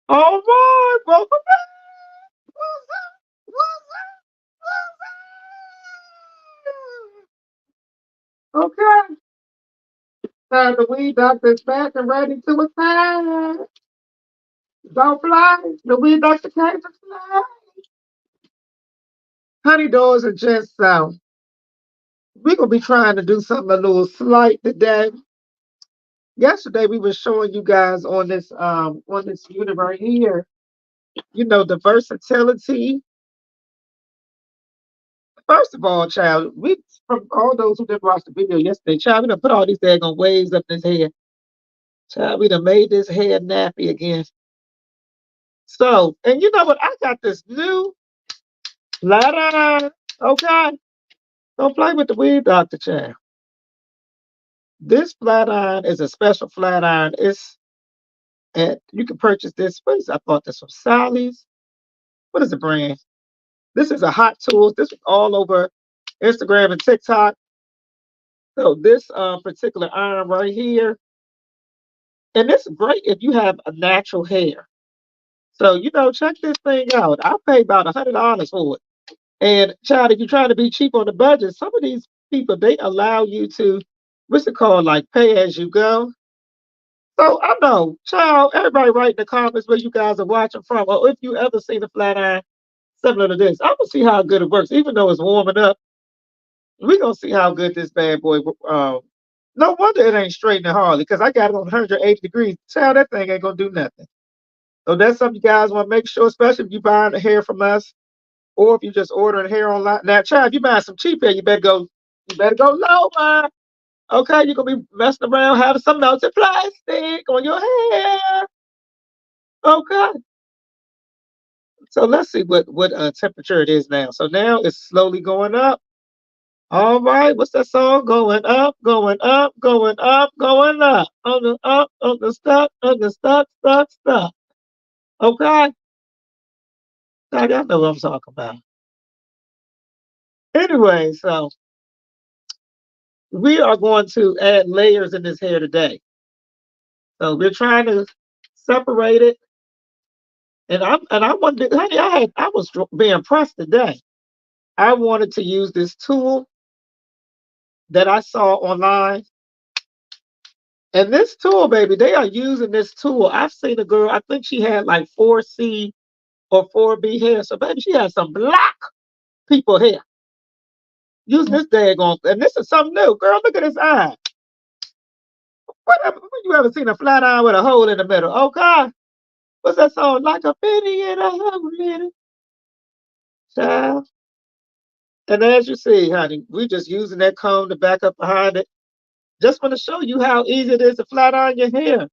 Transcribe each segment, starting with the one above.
All right, welcome back. What's up? What's up? Okay. The weed doctor's back and ready to attack. Don't fly. The weed doctor came to fly. Honey doors are just so. We're gonna be trying to do something a little slight today. Yesterday we were showing you guys on this unit right here, the versatility. First of all, child, we from all those who didn't watch the video yesterday, child, we done put all these daggone waves up in his head. Child, we done made this hair nappy again. So, and you know what? I got this new flat iron. Okay. Don't play with the weed, Dr. Child. This flat iron is a special flat iron. It's at you can purchase this. What is I bought this from Sally's. What is the brand? This is a hot tools. This is all over Instagram and TikTok. So this particular iron right here, and it's great if you have a natural hair. So check this thing out. I paid about $100 for it. And child, if you're trying to be cheap on the budget, some of these people they allow you to what's it called, like pay as you go. So I know, child, everybody write in the comments where you guys are watching from, or if you ever seen a flat iron similar to this. I'm gonna see how good it works, even though it's warming up. We're gonna see how good this bad boy. No wonder it ain't straight and hardly, because I got it on 180 degrees. Child, that thing ain't gonna do nothing. So that's something you guys want to make sure, especially if you buying the hair from us, or if you just ordering hair online. Now, child, if you buying some cheap hair, you better go lower. Okay, you're gonna be messing around having some melted plastic on your hair. Okay. So let's see what temperature it is now. So now it's slowly going up. All right, what's that song? Going up, going up, going up, going up. On the stuck, stuck. Okay. Now y'all know what I'm talking about. Anyway, so we are going to add layers in this hair today. So we're trying to separate it. And I wanted to, honey, I was being pressed today. I wanted to use this tool that I saw online. And this tool, baby, they are using this tool. I've seen a girl, I think she had like 4C or 4B hair. So baby, she had some black people hair. Using this daggone, and this is something new. Girl, look at this eye. When you ever seen a flat iron with a hole in the middle? Oh God. What's that song? Like a penny in a hundred. Child. And as you see, honey, we just using that comb to back up behind it. Just want to show you how easy it is to flat iron your hair.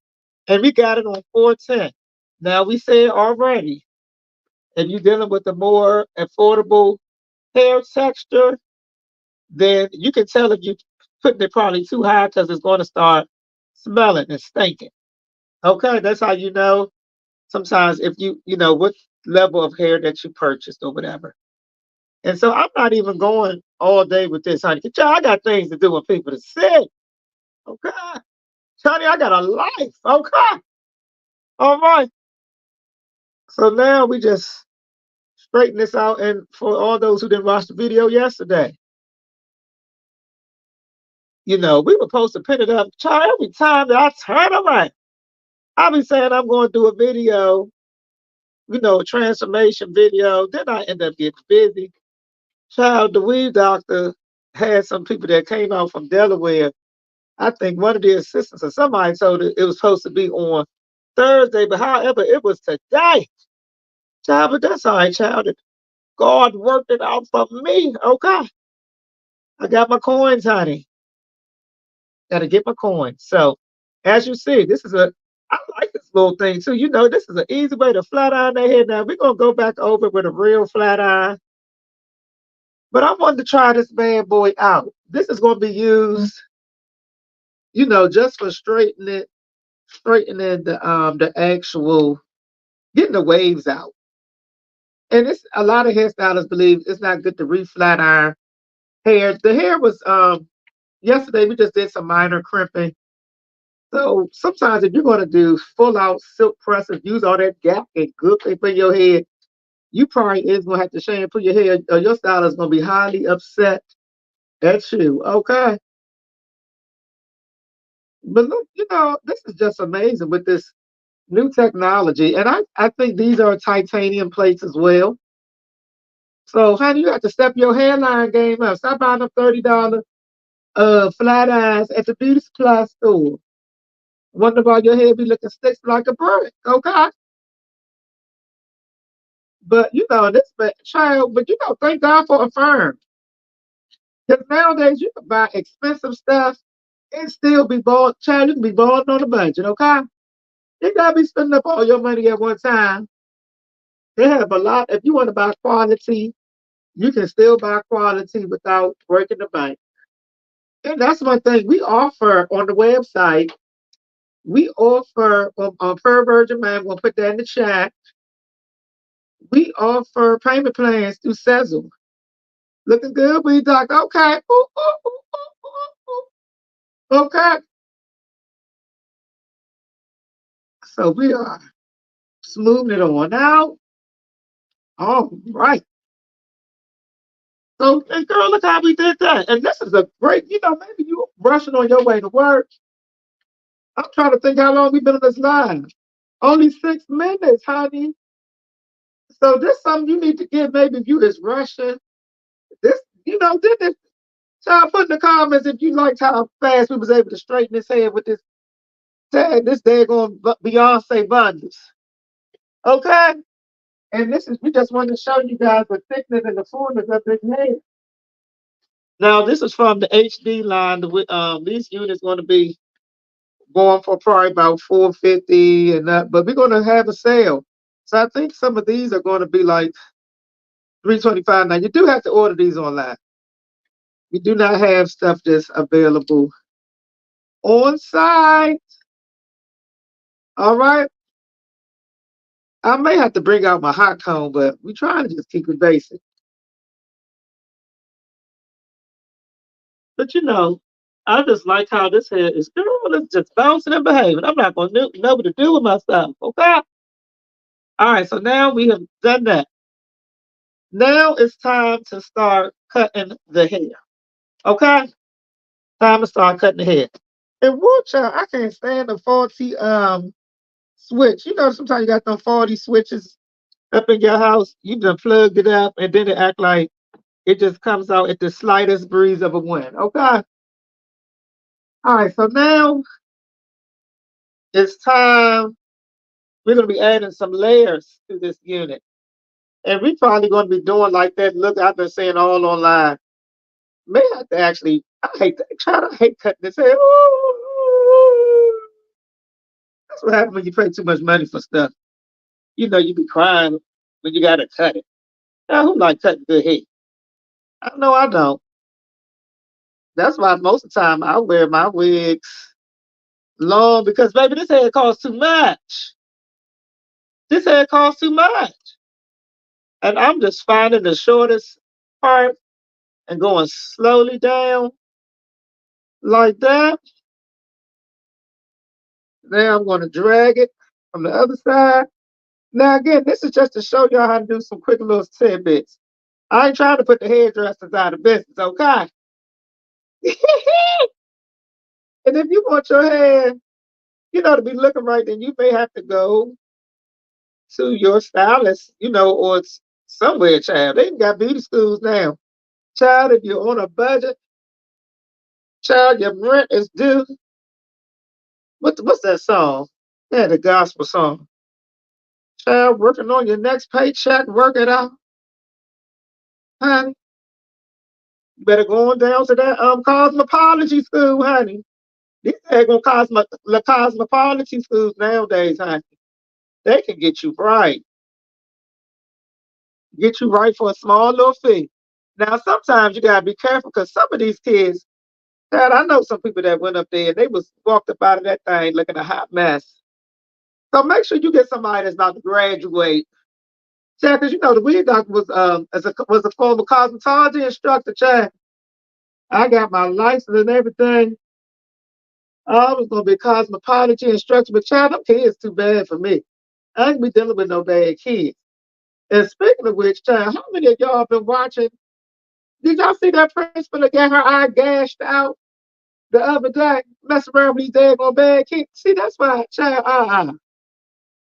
And we got it on 410. Now we said already, if you're dealing with a more affordable hair texture, then you can tell if you're putting it probably too high because it's going to start smelling and stinking. Okay, that's how you know. Sometimes if you know what level of hair that you purchased or whatever. And so I'm not even going all day with this, honey. 'Cause, child, I got things to do with people to see. Okay. Honey, I got a life. Okay. All right. So now we just straighten this out. And for all those who didn't watch the video yesterday, we were supposed to pin it up. Child, every time that I turn around, I'll be saying I'm going to do a video, a transformation video. Then I end up getting busy. Child, the weed doctor had some people that came out from Delaware. I think one of the assistants or somebody told it was supposed to be on Thursday, but however, it was today. Child, but that's all right, child. God worked it out for me. Okay. I got my coins, honey. Gotta get my coins. So as you see, I like this little thing too. This is an easy way to flat iron their head. Now we're gonna go back over with a real flat iron. But I wanted to try this bad boy out. This is gonna be used, just for straightening the actual getting the waves out. And it's a lot of hairstylists believe it's not good to re-flat iron hair. The hair was yesterday we just did some minor crimping, So sometimes if you're gonna do full out silk presses, use all that gap and good thing for your head, you probably is gonna have to shampoo your hair, or your stylist is gonna be highly upset at you. Okay. But look, this is just amazing with this new technology. And I think these are titanium plates as well. So honey, you have to step your hairline game up. Stop buying them $30 flat irons at the beauty supply store. Wonder why your hair be looking sticks like a brick, okay? But this but child, but thank God for a firm. Because nowadays you can buy expensive stuff and still be bought, child, you can be bought on a budget, okay? You gotta be spending up all your money at one time. They have a lot. If you want to buy quality, you can still buy quality without breaking the bank. And that's one thing we offer on the website. We offer on Per Virgin Man, we'll put that in the chat. We offer payment plans through Sezzle. Looking good, we talk. Okay. Ooh, ooh, ooh, ooh, ooh, ooh. Okay. So we are smoothing it on out. All right. So, and girl, look how we did that. And this is a great, maybe you rushing on your way to work. I'm trying to think how long we've been on this line. Only 6 minutes, honey. So this something you need to get. Maybe if you is rushing. This, did this. Y'all put in the comments if you liked how fast we was able to straighten his head with this tag, this daggone Beyonce bundles. Okay? And we just wanted to show you guys the thickness and the fullness of this hair. Now, this is from the HD line. These units going to be going for probably about 450 and that, but we're going to have a sale. So I think some of these are going to be like 325. Now, you do have to order these online. We do not have stuff that's available on site. All right. I may have to bring out my hot comb, but we're trying to just keep it basic. But I just like how this hair is, girl, it's just bouncing and behaving. I'm not going to know what to do with myself. Okay. All right. So now we have done that. Now it's time to start cutting the hair. Okay. Time to start cutting the hair. And watch out, I can't stand the faulty switch. Sometimes you got them faulty switches up in your house. You done plugged it up and then it act like it just comes out at the slightest breeze of a wind. Okay. All right, so now it's time. We're going to be adding some layers to this unit. And we're probably going to be doing like that look I've been saying all online. May have to actually, I hate cutting this hair. That's what happens when you pay too much money for stuff. You be crying when you got to cut it. Now, who like cutting good hair? I know I don't. That's why most of the time I wear my wigs long because, baby, this hair costs too much. This hair costs too much. And I'm just finding the shortest part and going slowly down like that. Now I'm going to drag it from the other side. Now, again, this is just to show y'all how to do some quick little tidbits. I ain't trying to put the hairdressers out of business, okay? And if you want your hair, to be looking right, then you may have to go to your stylist, or it's somewhere, child. They got beauty schools now. Child, if you're on a budget, child, your rent is due. What's that song? Yeah, the gospel song. Child, working on your next paycheck, work it out. Honey, you better go on down to that cosmetology school, honey. These ain't gonna cosmetology schools nowadays, honey. They can get you right for a small little fee. Now, sometimes you gotta be careful because some of these kids, Dad, I know some people that went up there and they was walked up out of that thing looking a hot mess. So make sure you get somebody that's about to graduate. Chad, because the wig doctor was a former cosmetology instructor, Chad. I got my license and everything. I was gonna be cosmetology instructor, but child, them kids too bad for me. I ain't be dealing with no bad kids. And speaking of which, child, how many of y'all been watching? Did y'all see that principal that got her eye gashed out the other day? Messing around with these daggone bad kids. See, that's why, child,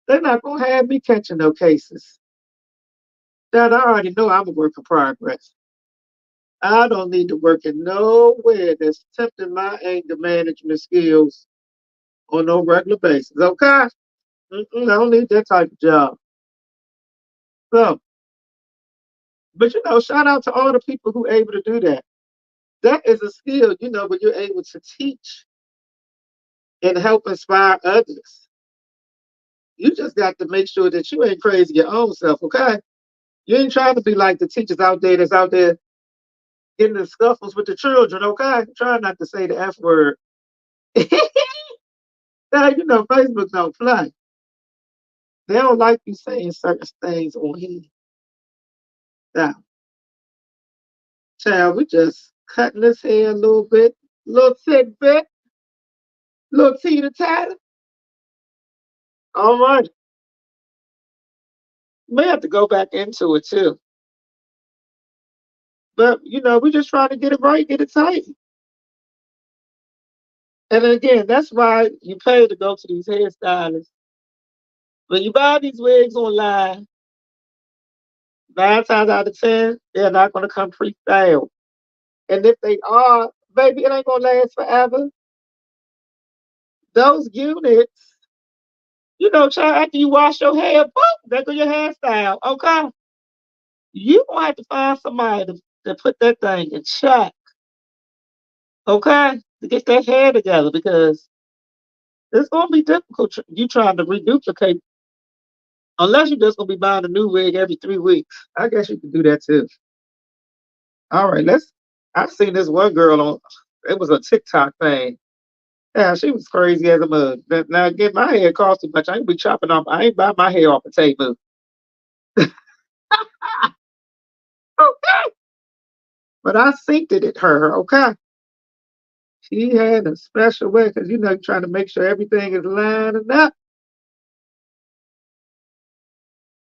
they're not gonna have me catching no cases. Child, I already know I'm a work in progress. I don't need to work in nowhere that's tempting my anger management skills on no regular basis. Okay? I don't need that type of job. So, but shout out to all the people who are able to do that. That is a skill, when you're able to teach and help inspire others. You just got to make sure that you ain't crazy your own self, okay? You ain't trying to be like the teachers out there that's out there getting in scuffles with the children, okay? Try not to say the F word. Now, Facebook don't play. They don't like you saying certain things on here. Now, child, we just cutting this hair a little bit, little tidbit, little teeter tatter. All right. May have to go back into it too. But we just trying to get it right, get it tight. And again, that's why you pay to go to these hairstylists. When you buy these wigs online, 9 times out of 10, they're not gonna come pre-styled. And if they are, baby, it ain't gonna last forever. Those units, child, after you wash your hair, boom, there go your hairstyle. Okay. You gonna have to find somebody to put that thing in check. Okay, to get that hair together because it's gonna be difficult. You trying to reduplicate unless you're just gonna be buying a new wig every 3 weeks. I guess you can do that too. All right, let's. I seen this one girl on. It was a TikTok thing. Yeah, she was crazy as a mug. Now again, my hair cost too much. I ain't be chopping off. I ain't buy my hair off a table. Okay, but I synced it at her. Okay, she had a special way because trying to make sure everything is lining up.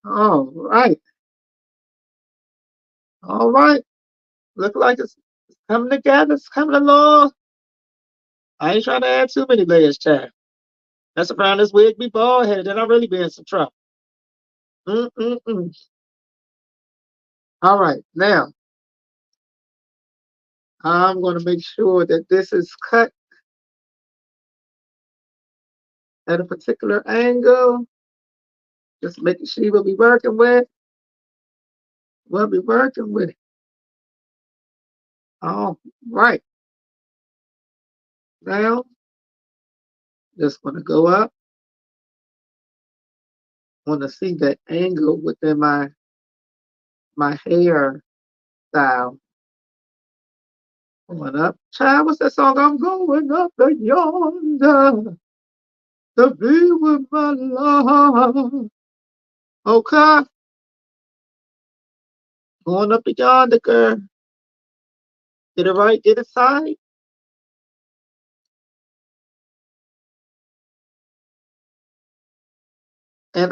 All right, all right. Look like it's coming together. It's coming along. I ain't trying to add too many layers, child. That's around this wig be bald headed, then I really be in some trouble. Mm-mm-mm. All right, now I'm going to make sure that this is cut at a particular angle. Just making sure we'll be working with. We'll be working with it. All right. Now, just going to go up. Want to see that angle within my hair style. Going up. Child, what's that song? I'm going up the yonder to be with my love. Okay. Going up the yonder, girl. Get it right, get it side. And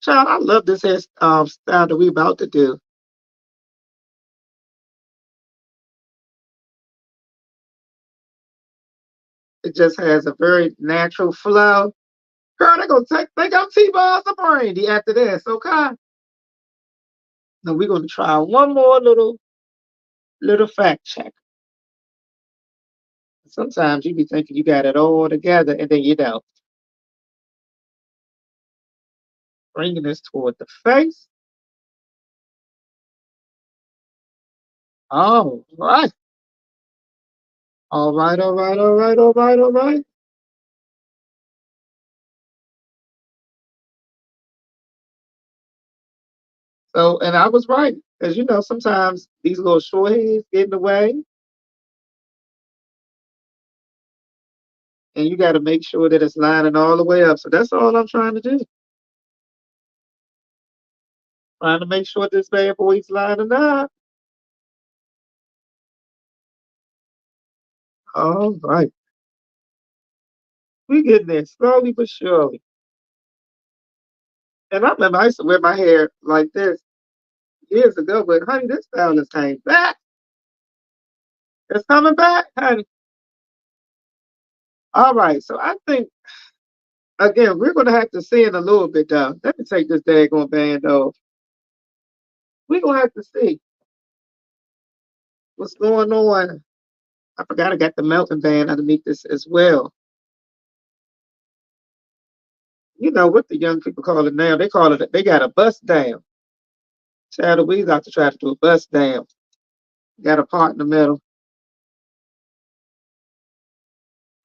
child, I love this hair style that we about to do. It just has a very natural flow. Girl, they got T-balls of brandy after this, okay? Now we're gonna try one more little fact check. Sometimes you be thinking you got it all together and then you don't. Bringing this toward the face. All right. All right, all right, all right, all right, all right. So, and I was right, because sometimes these little short hairs get in the way, and you got to make sure that it's lining all the way up. So that's all I'm trying to do. Trying to make sure this bad boy's lining up. All right. We getting there slowly but surely. And I remember I used to wear my hair like this years ago, but honey, this style is came back. It's coming back, honey. All right, so I think again we're gonna have to see in a little bit though. Let me take this daggone band off. We're gonna have to see what's going on. I forgot I got the melting band underneath this as well. You know what the young people call it now? They call it they got a bust down. Shadow Weeds out to try to do a bust down. Got a part in the middle.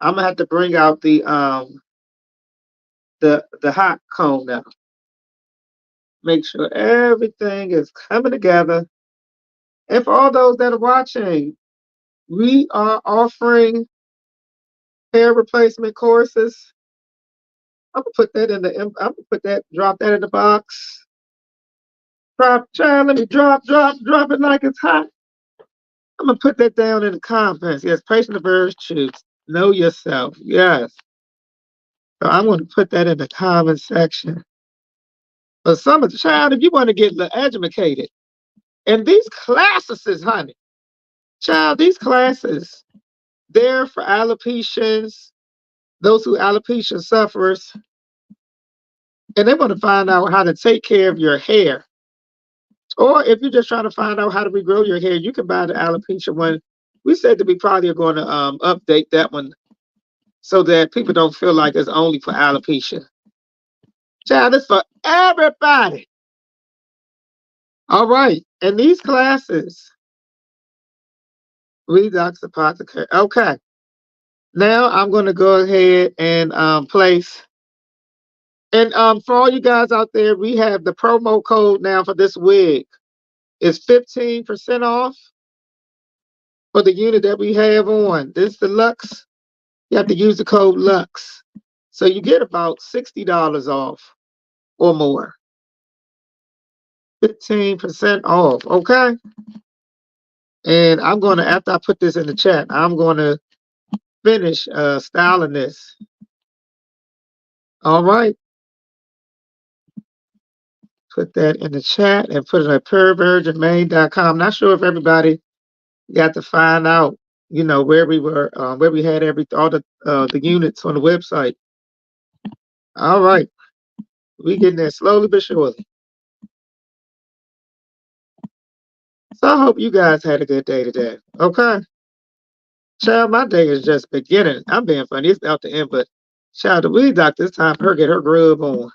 I'm gonna have to bring out the hot comb now. Make sure everything is coming together. And for all those that are watching, we are offering hair replacement courses. I'm gonna put that in the. I'm gonna put that. Drop that in the box. Drop, child. Let me drop it like it's hot. I'm gonna put that down in the comments. Yes, patient averse choose. Know yourself. Yes. So I'm gonna put that in the comment section. But some of the child, if you want to get educated, and these classes, honey, child, these classes, they're for alopecians, those who alopecia sufferers, and they want to find out how to take care of your hair. Or if you're just trying to find out how to regrow your hair, you can buy the alopecia one. We said that we probably are going to update that one so that people don't feel like it's only for alopecia. Child, it's for everybody. All right. And these classes, Redox Apothecary. Okay. Now I'm going to go ahead and place. And for all you guys out there, we have the promo code now for this wig. It's 15% off for the unit that we have on. This deluxe. You have to use the code LUX. So you get about $60 off or more. 15% off. Okay. And I'm going to, after I put this in the chat, I'm going to finish styling this. All right. Put that in the chat and put it at purevirginmade.com. Not sure if everybody got to find out, you know, where we were, where we had all the units on the website. All right. We getting there slowly but surely. So I hope you guys had a good day today. Okay. Child, my day is just beginning. I'm being funny. It's out the end, but child, the weed doctor, it's time for her to get her grub on.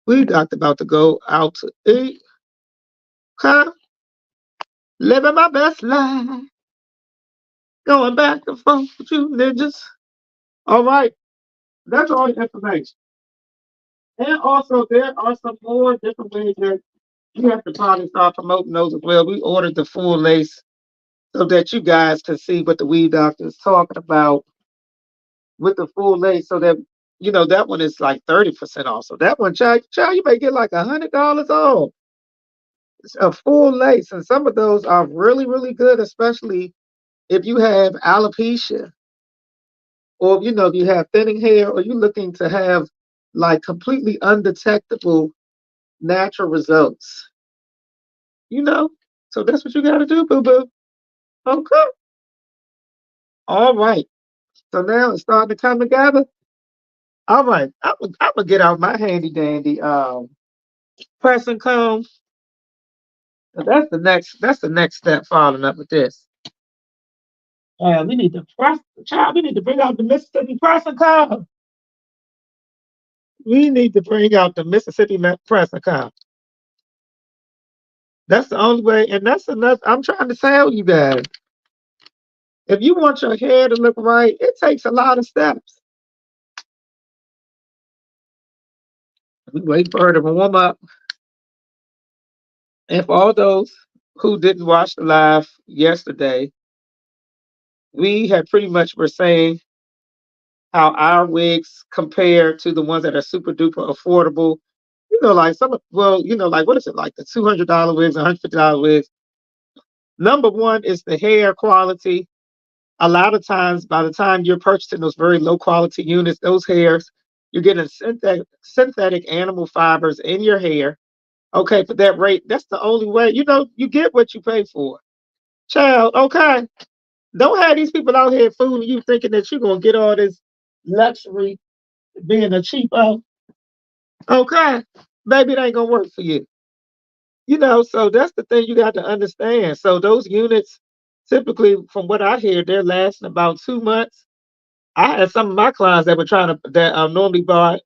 Weed doctor about to go out to eat. Okay. Living my best life. Going back and forth with you ninjas. All right. That's all the information. And also, there are some more different ways that you have to probably start promoting those as well. We ordered the full lace so that you guys can see what the weed doctor is talking about with the full lace, so that you know that one is like 30% off. So that one, child, you may get like $100 off. It's a full lace, and some of those are really, really good, especially if you have alopecia, or you know, if you have thinning hair, or you're looking to have like completely undetectable natural results. You know, so that's what you got to do, boo boo. Okay. All right. So now it's starting to come together. All right. I'm gonna get out my handy dandy pressing comb. So that's the next step following up with this. We need to press, child. We need to bring out the Mississippi pressing comb. We need to bring out the Mississippi pressing comb. That's the only way, and that's enough. I'm trying to tell you guys. If you want your hair to look right, it takes a lot of steps. We wait for her to warm up. And for all those who didn't watch the live yesterday, we had pretty much were saying how our wigs compare to the ones that are super duper affordable. You know, like you know, like what is it, like the $200 wigs, $150 wigs? Number one is the hair quality. A lot of times, by the time you're purchasing those very low quality units, those hairs, you're getting synthetic animal fibers in your hair. Okay, for that rate, that's the only way. You get what you pay for. Child, okay. Don't have these people out here fooling you thinking that you're gonna get all this luxury being a cheapo. Okay. Baby, it ain't gonna work for you. So that's the thing you got to understand. So those units, typically, from what I hear, they're lasting about 2 months. I had some of my clients that were trying to that normally buy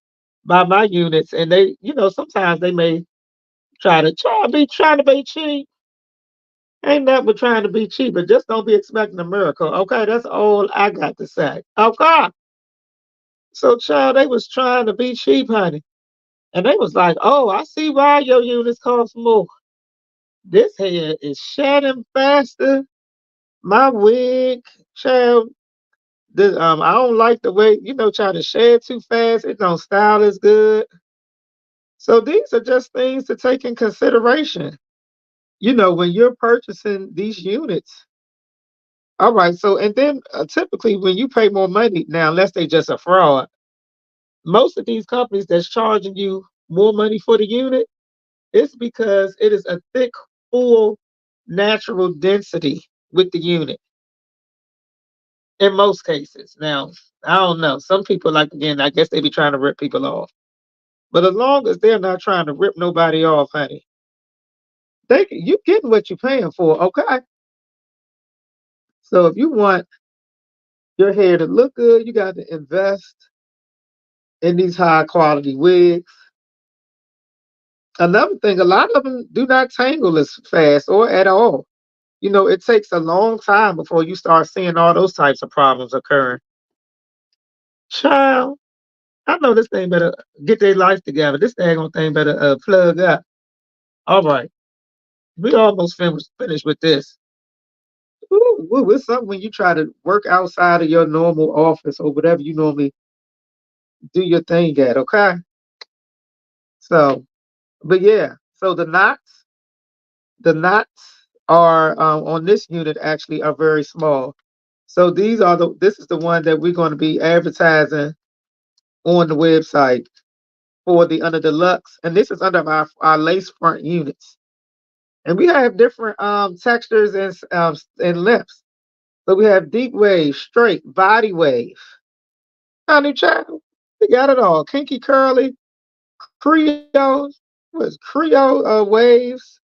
my units, and they, sometimes they may trying to be cheap. Ain't nothing but trying to be cheap, but just don't be expecting a miracle. Okay, that's all I got to say. Okay. So child, they was trying to be cheap, honey. And they was like, oh, I see why your units cost more. This hair is shedding faster. My wig, child, I don't like the way, trying to shed too fast. It don't style as good. So these are just things to take in consideration. When you're purchasing these units. All right. So, and then typically when you pay more money now, unless they just a fraud, most of these companies that's charging you more money for the unit, it's because it is a thick, full, natural density with the unit in most cases. Now, I don't know. Some people, like, again, I guess they be trying to rip people off. But as long as they're not trying to rip nobody off, honey, you getting what you're paying for, okay? So if you want your hair to look good, you got to invest in these high quality wigs. Another thing, a lot of them do not tangle as fast or at all. It takes a long time before you start seeing all those types of problems occurring. Child, I know this thing better get their life together. This daggone thing better plug up. All right, we almost finished with this. Ooh, it's something when you try to work outside of your normal office or whatever you normally do your thing at. Okay, so but yeah, so the knots are on this unit actually are very small. So this is the one that we're going to be advertising on the website for the under deluxe, and this is under our lace front units. And we have different textures and lengths. So we have deep wave, straight, body wave. Honey child, we got it all. Kinky curly, Creole, what's Creole waves,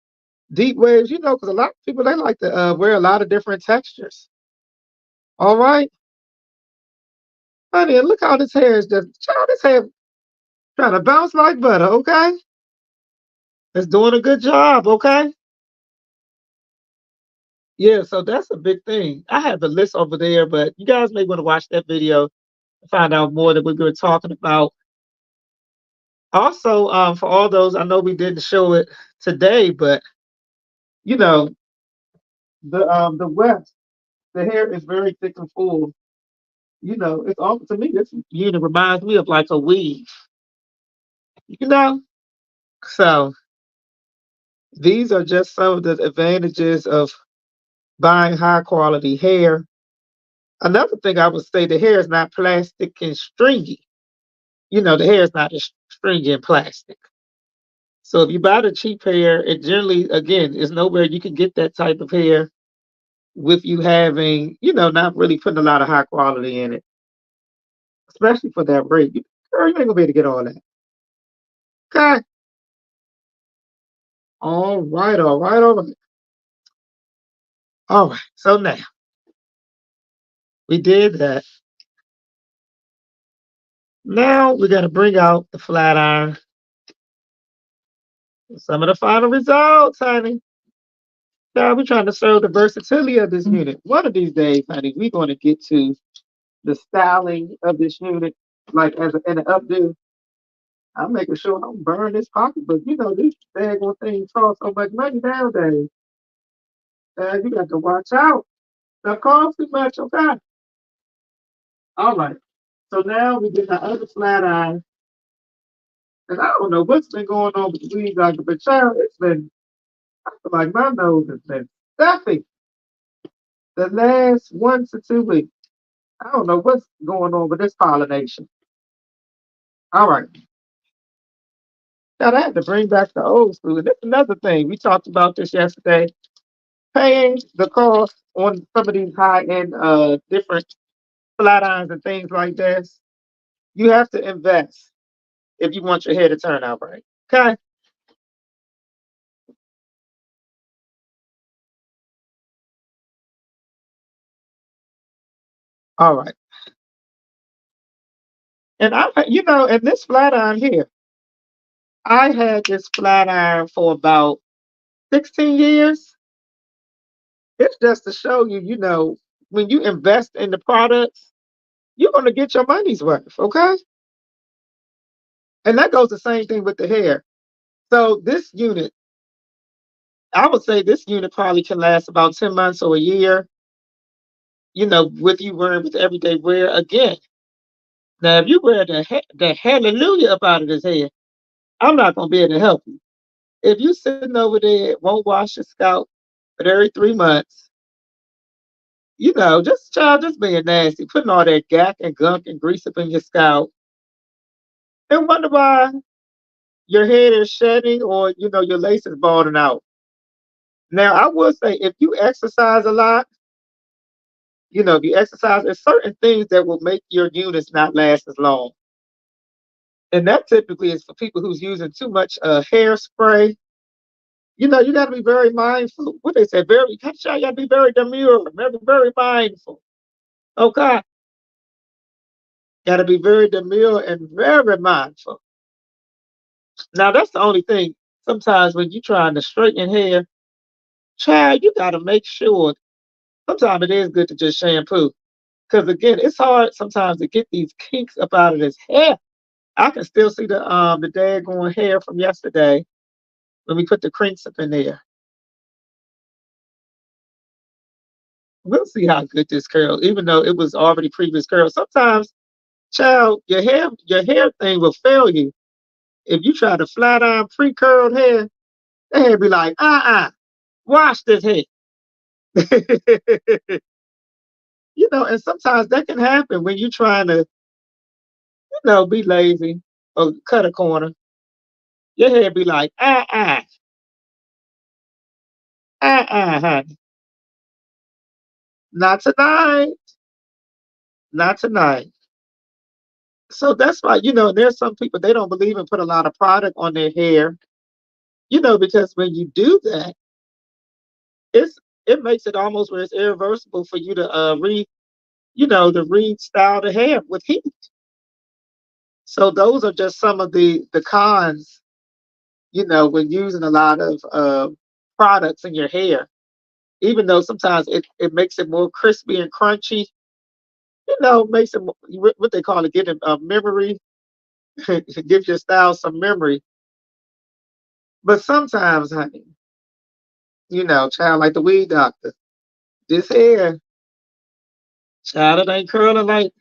deep waves. Because a lot of people they like to wear a lot of different textures. All right, honey, and look how this hair is just child. This hair trying to bounce like butter. Okay, it's doing a good job. Okay. Yeah, so that's a big thing. I have the list over there, but you guys may want to watch that video to find out more that we were talking about. Also, for all those, I know we didn't show it today, but you know, the weft, the hair is very thick and full. It's all to me. This unit reminds me of like a weave. You know, so these are just some of the advantages of buying high quality hair. Another thing I would say, the hair is not plastic and stringy. The hair is not as stringy and plastic. So if you buy the cheap hair, it generally, again, is nowhere you can get that type of hair with you having, not really putting a lot of high quality in it, especially for that rate. Girl, you ain't gonna be able to get all that. Okay. All right, all right, all right. All right. So now we did that. Now we gotta bring out the flat iron. Some of the final results, honey. Now we're trying to show the versatility of this unit. One of these days, honey, we're gonna get to the styling of this unit, like as in an updo. I'm making sure I don't burn this pocketbook. These daggone things cost so much money nowadays. You got to watch out. That costs too much, okay? All right. So now we get the other flat iron. And I don't know what's been going on with the weed doctor, but child, I feel like my nose has been stuffy. the last 1 to 2 weeks. I don't know what's going on with this pollination. All right. Now I had to bring back the old school. And that's another thing. We talked about this yesterday. Paying the cost on some of these high end different flat irons and things like this. You have to invest if you want your hair to turn out right. Okay. All right. And and this flat iron here, I had this flat iron for about 16 years. It's just to show you, when you invest in the products, you're going to get your money's worth. Okay. And that goes the same thing with the hair. So this unit, I would say this unit probably can last about 10 months or a year, with you wearing with everyday wear. Again, now if you wear the hallelujah up out of this head, I'm not gonna be able to help you. If you sitting over there, won't wash your scalp, but every 3 months, just being nasty, putting all that gack and gunk and grease up in your scalp, and wonder why your head is shedding or your lace is balding out. Now I will say if you exercise a lot, if you exercise, there's certain things that will make your units not last as long. And that typically is for people who's using too much hairspray. You got to be very mindful. What they say, you got to be very demure, very mindful. Okay, got to be very demure and very mindful. Now that's the only thing. Sometimes when you're trying to straighten hair, child, you got to make sure. Sometimes it is good to just shampoo, because again, it's hard sometimes to get these kinks up out of this hair. I can still see the daggone hair from yesterday when we put the crinks up in there. We'll see how good this curl, even though it was already previous curl. Sometimes, child, your hair thing will fail you. If you try to flat iron pre-curled hair, the hair be like, wash this hair. And sometimes that can happen when you're trying to, be lazy or cut a corner. Your hair be like, honey, not tonight, not tonight. So that's why, there's some people, they don't believe in put a lot of product on their hair, because when you do that, it's it makes it almost where it's irreversible for you to to restyle the hair with heat. So those are just some of the cons, when using a lot of products in your hair. Even though sometimes it makes it more crispy and crunchy, makes it what they call it, getting memory, gives your style some memory. But sometimes, honey, child, like the weed doctor, this hair, child, it ain't curling like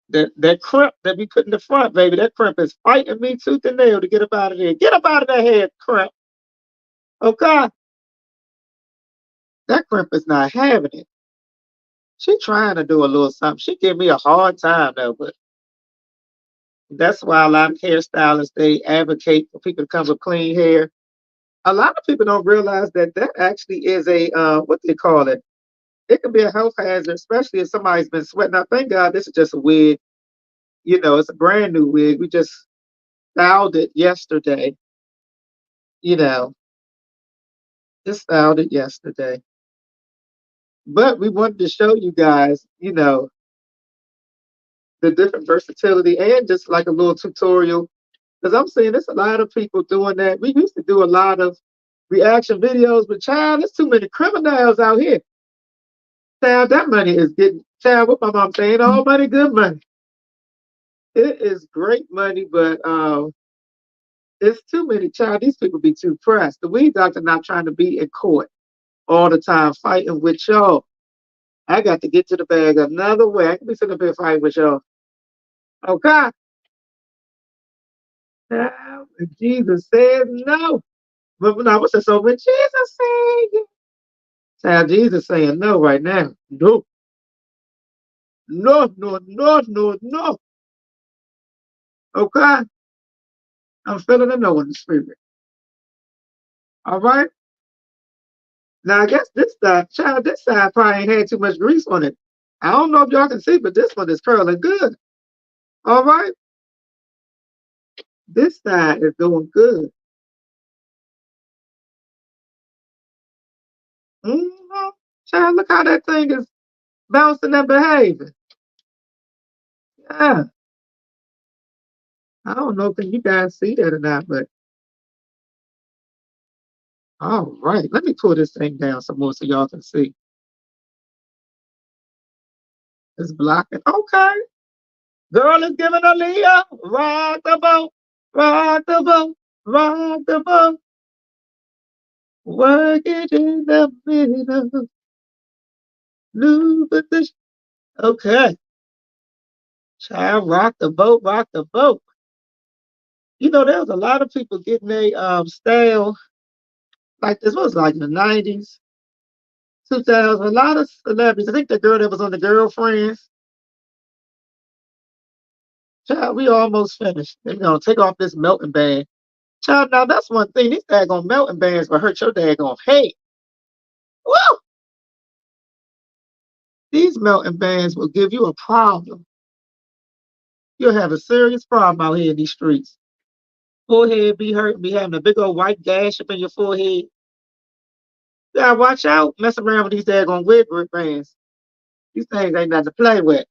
that crimp that we put in the front, baby. That crimp is fighting me tooth and nail to get up out of there. Get up out of that head, crimp. Okay, that crimp is not having it. She trying to do a little something. She give me a hard time though, but that's why a lot of hairstylists they advocate for people to come with clean hair. A lot of people don't realize that that actually is a what they call it. It can be a health hazard, especially if somebody's been sweating. Now, thank God this is just a wig. It's a brand new wig. We just styled it yesterday. You know, just styled it yesterday. But we wanted to show you guys, the different versatility and just like a little tutorial. Because I'm seeing there's a lot of people doing that. We used to do a lot of reaction videos, but child, there's too many criminals out here. Child, that money is getting, child, what my mom saying, all money, good money. It is great money, but it's too many, child. These people be too pressed. The weed doctor not trying to be in court all the time fighting with y'all. I got to get to the bag another way. I can be sitting up here fighting with y'all. Okay. Now, Jesus said no. But now, what's that? So when Jesus said yes, Child, Jesus saying no right now. No, no, no, no, no, no. Okay? I'm feeling a no in the spirit. All right? Now, I guess this side, child, this side probably ain't had too much grease on it. I don't know if y'all can see, but this one is curling good. All right? This side is doing good. Mm-hmm. Child, look how that thing is bouncing and behaving. Yeah. I don't know if you guys see that or not, but all right. Let me pull this thing down some more so y'all can see. It's blocking. Okay. Girl is giving a Leah. Rock the boat. Rock the boat. Rock the boat. Work it in the middle. New position. Okay. Child, rock the boat. Rock the boat. You know, there was a lot of people getting a style like this was like in the 90s, 2000. A lot of celebrities. I think the girl that was on the Girlfriends. Child, we almost finished. They're gonna take off this melting band. Child, now that's one thing. These daggone melting bands will hurt your daggone head. Woo! These melting bands will give you a problem. You'll have a serious problem out here in these streets. Forehead be hurting, be having a big old white gash up in your forehead. You gotta watch out. Mess around with these daggone wig bands. These things ain't nothing to play with.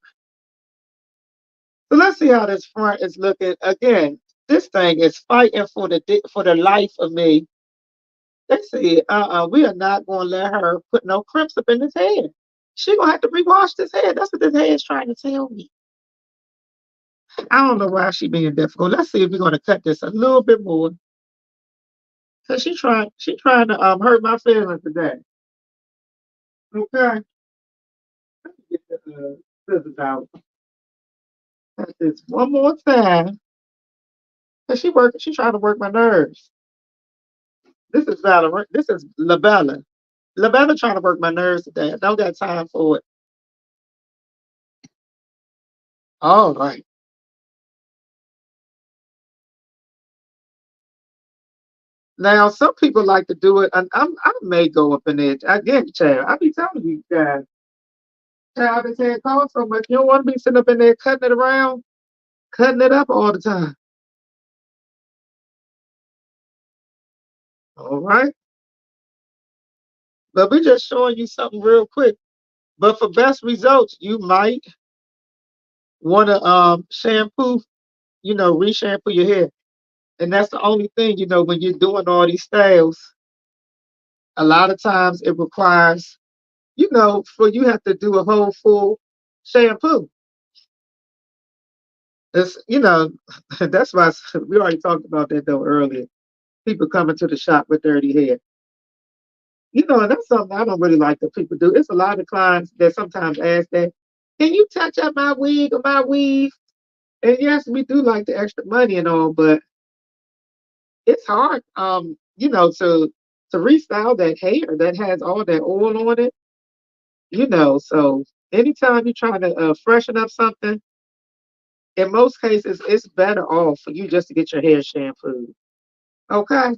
So let's see how this front is looking. Again, this thing is fighting for the life of me. They said, we are not gonna let her put no crimps up in this head. She gonna have to rewash this head. That's what this head is trying to tell me. I don't know why she being difficult. Let's see if we're gonna cut this a little bit more. Cause she trying to hurt my feelings today. Okay. Let me get the scissors out. Cut this one more time. Cause she trying to work my nerves. This is Valerie. This is Labella. Labella trying to work my nerves today. I don't got time for it. All right. Now, some people like to do it, and I may go up in there. Again, Chad, I be telling you guys, Chad, this head costs so much. You don't want to be sitting up in there cutting it around, cutting it up all the time. All right. But we're just showing you something real quick. But for best results, you might want to shampoo, re-shampoo your hair. And that's the only thing, when you're doing all these styles, a lot of times it requires, for you have to do a whole full shampoo. It's, that's why we already talked about that though earlier. People coming to the shop with dirty hair. And that's something I don't really like that people do. It's a lot of clients that sometimes ask that, can you touch up my wig or my weave? And yes, we do like the extra money and all, but it's hard, to restyle that hair that has all that oil on it, So anytime you're trying to freshen up something, in most cases, it's better off for you just to get your hair shampooed. Okay?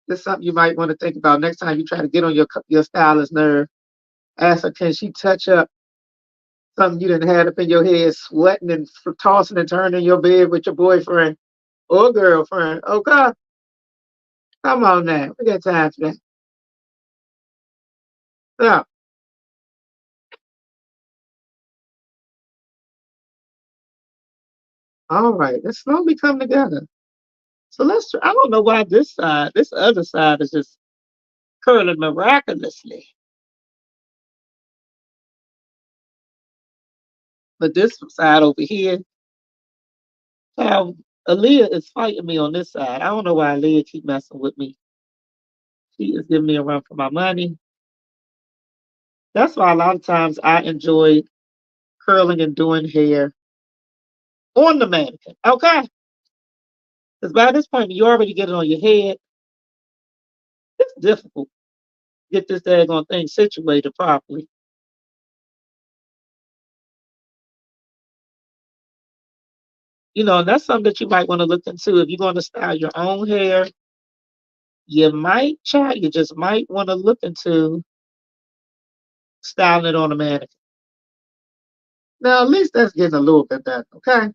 That's something you might want to think about next time you try to get on your stylist nerve. Ask her, can she touch up something you didn't have up in your head, sweating and tossing and turning in your bed with your boyfriend or girlfriend? Okay? Come on now. We got time for that. So, all right. Let's slowly come together. So I don't know why this other side is just curling miraculously. But this side over here, now, Aaliyah is fighting me on this side. I don't know why Aaliyah keep messing with me. She is giving me a run for my money. That's why a lot of times I enjoy curling and doing hair on the mannequin. Okay? Because by this point, you already get it on your head. It's difficult. get this daggone thing situated properly. You know, and that's something that you might want to look into if you're going to style your own hair. You just might want to look into styling it on a mannequin. Now, at least that's getting a little bit better, okay?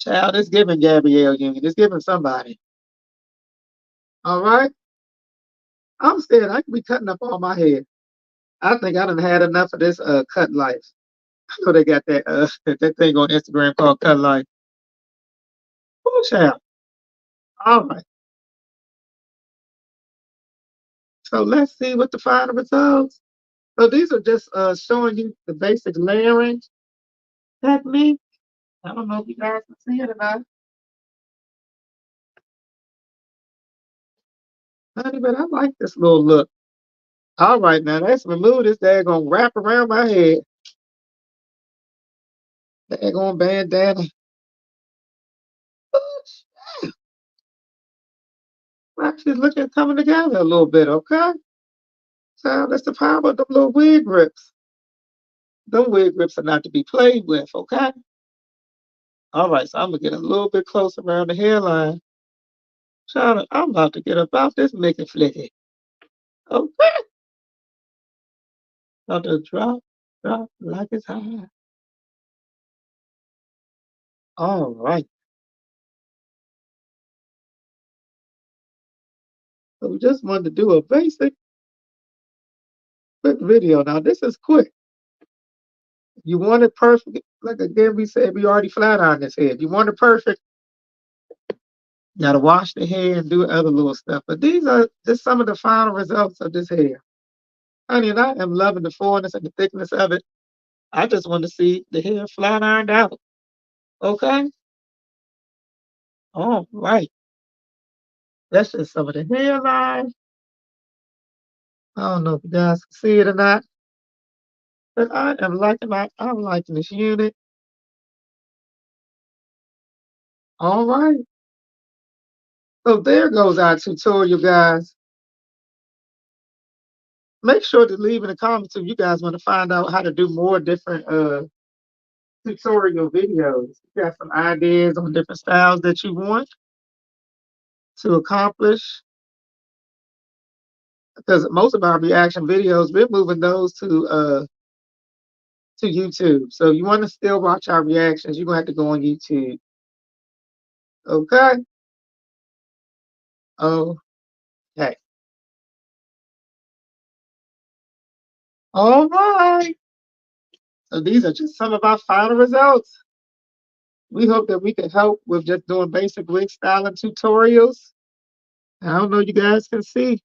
Child, it's giving Gabrielle Union. It's giving somebody. All right? I'm scared I could be cutting up all my hair. I think I done had enough of this cut life. I know they got that that thing on Instagram called Cut Life. Oh, child. All right. So let's see what the final results. So these are just showing you the basic layering technique. I don't know if you guys can see it or not. Honey, but I like this little look. All right, now let's remove this daggone wrap around my head. Daggone bandana. Actually, look at coming together a little bit, okay? So that's the power of them little wig grips. Them wig grips are not to be played with, okay? All right, so I'm gonna get a little bit closer around the hairline. I'm about to get about this Mickey Flicky. Okay. About to drop like it's hot. All right. So we just wanted to do a basic quick video. Now this is quick. You want it perfect, like again we said, we already flat ironed this head. You want it perfect, you gotta wash the hair and do other little stuff. But these are just some of the final results of this hair. Honey, and I am loving the fullness and the thickness of it. I just want to see the hair flat ironed out. Okay? All right. That's just some of the hairline. I don't know if you guys can see it or not, but I'm liking this unit. All right. So there goes our tutorial, guys. Make sure to leave in the comments if you guys want to find out how to do more different tutorial videos. You got some ideas on different styles that you want to accomplish. Because most of our reaction videos, we're moving those to YouTube. So if you want to still watch our reactions, you're gonna have to go on YouTube. Okay? Okay. All right. So these are just some of our final results. We hope that we can help with just doing basic wig styling tutorials. I don't know, you guys can see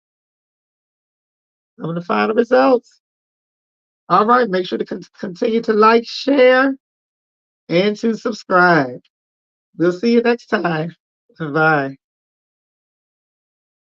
some of the final results. All right, make sure to continue to like, share, and to subscribe. We'll see you next time. Bye.